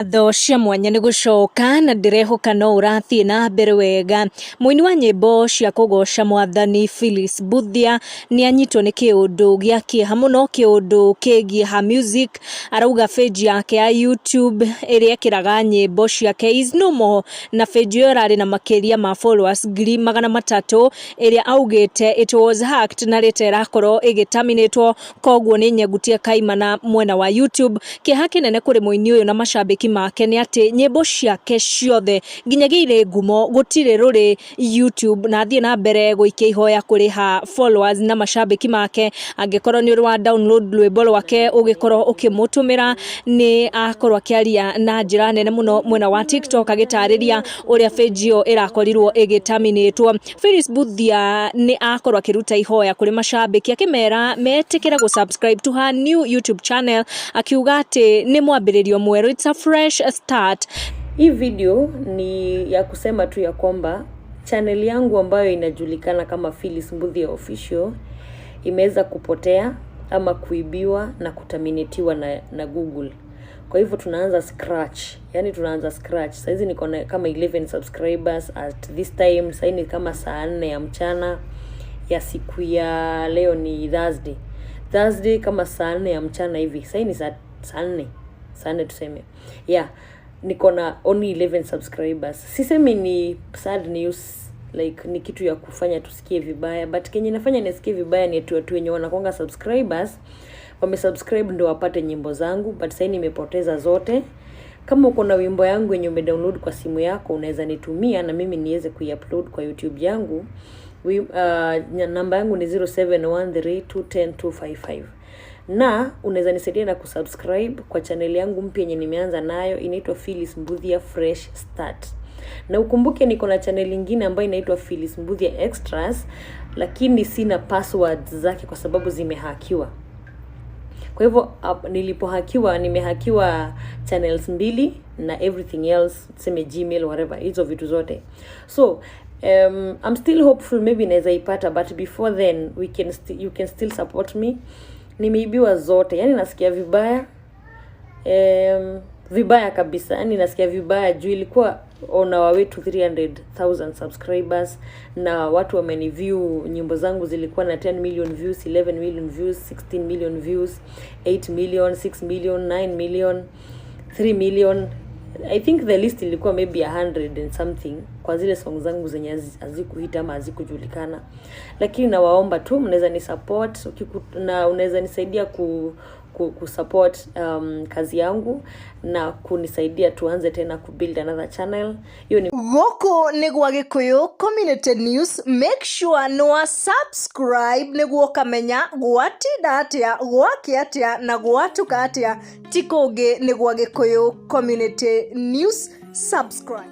Tho cia mwanya nĩ gũcoka na ndĩrehoka no ũrathiĩ na mbere wega. Mũini wa nyĩmbo cia kũgoca Mwathani Phyllis Mbuthia nĩ anyitwo nĩ kĩũndũ gĩa kĩeha mũno, kĩũndũ kĩgiĩ ha music. Arauga page yake ya YouTube ĩrĩa ekĩraga nyĩmbo ciake is no more, na page ĩyo ĩrarĩ na makĩria ma followers 300,000 ĩrĩa augĩte it was hacked na rĩta ĩrakorwo ĩgĩterminatwo, koguo nĩ nyegutie kaimana mwena wa YouTube. Kĩeha kĩnene kũrĩ mũini ũyũ na macambĩki make nĩ atĩ nyĩmbo ciake ciothe nginyagia irĩ ngumo gũtirĩ rũrĩ YouTube, na athiĩ na mbere gũikia ihoya kũrĩha followers na macambĩki make. Angĩkorwo nĩ ũrĩ wa download rwĩmbo rwake ũgĩkorwo ũkĩmũtũmĩra, nĩ akorwo akĩaria na njĩra nene mũno mwena wa TikTok agĩtarĩria ũrĩa page ĩyo ĩrakorirwo ĩgĩterminatwo. Phyllis Mbuthia nĩ akorwo akĩruta ihoya kũrĩ macambĩki akĩmera metĩkĩre gũsubscribe to her new YouTube channel, akiuga atĩ nĩ mwambĩrĩrio mwerũ, it's a fresh start. Hii video ni ya kusema tu ya kwamba channel yangu ambayo inajulikana kama Phyllis Mbuthia Official imeweza kupotea ama kuibiwa na kutaminetiwa na Google. Kwa hivyo tunaanza scratch. Yani tunaanza scratch. Saizi niko na kama 11 subscribers at this time. Saizi ni kama saa 4 ya mchana ya siku ya leo ni Thursday. Thursday kama saa 4 ya mchana hivi. Saizi ni saa 4 tuseme. Yeah, niko na only 11 subscribers. Sisemi ni sad news, like ni kitu ya kufanya tusikie vibaya, but kenye nafanya nisikie vibaya ni watu wenye wanakonga subscribers wamesubscribe ndio wapate nyimbo zangu, but sasa nimepoteza zote. Kama uko na wimbo yangu yenye umedownload kwa simu yako, unaweza nitumia na mimi niweze kuiupload kwa YouTube yangu. Namba yangu ni 0713210255. Na unaweza nisaidia na kusubscribe kwa channel yangu mpya yenye nimeanza nayo, inaitwa Phyllis Mbuthia Fresh Start. Na ukumbuke niko na channel nyingine ambayo inaitwa Phyllis Mbuthia Extras, lakini sina passwords zake kwa sababu zimehakiwa. Kwa hivyo nilipohakiwa, nimehakiwa channels 2 na everything else, tuseme Gmail whatever, hizo vitu zote. So I'm still hopeful maybe naweza ipata, but before then you can still support me. Nimeibiwa zote, yani nasikia vibaya, vibaya kabisa, yani nasikia vibaya juu ilikuwa on our way to 300,000 subscribers, na watu wameniview nyimbo zangu zilikuwa na 10 million views, 11 million views, 16 million views, 8 million, 6 million, 9 million, 3 million. I think the list ilikuwa maybe 100 and something kwa zile songs zangu zenye hazikuhita ama hazikujulikana. Lakini nawaomba tu mnaweza ni support na unaweza nisaidia kusupport kazi yangu na kunisaidia tuanze tena kubuild another channel. Hiyo ni goko nĩgwa Gĩkũyũ Community News. Make sure no subscribe nĩguo kamenya gwatinda atĩa, gwake atĩa na gwatuka atĩa. Ti kũngĩ nĩgwa Gĩkũyũ Community News. Subscribe.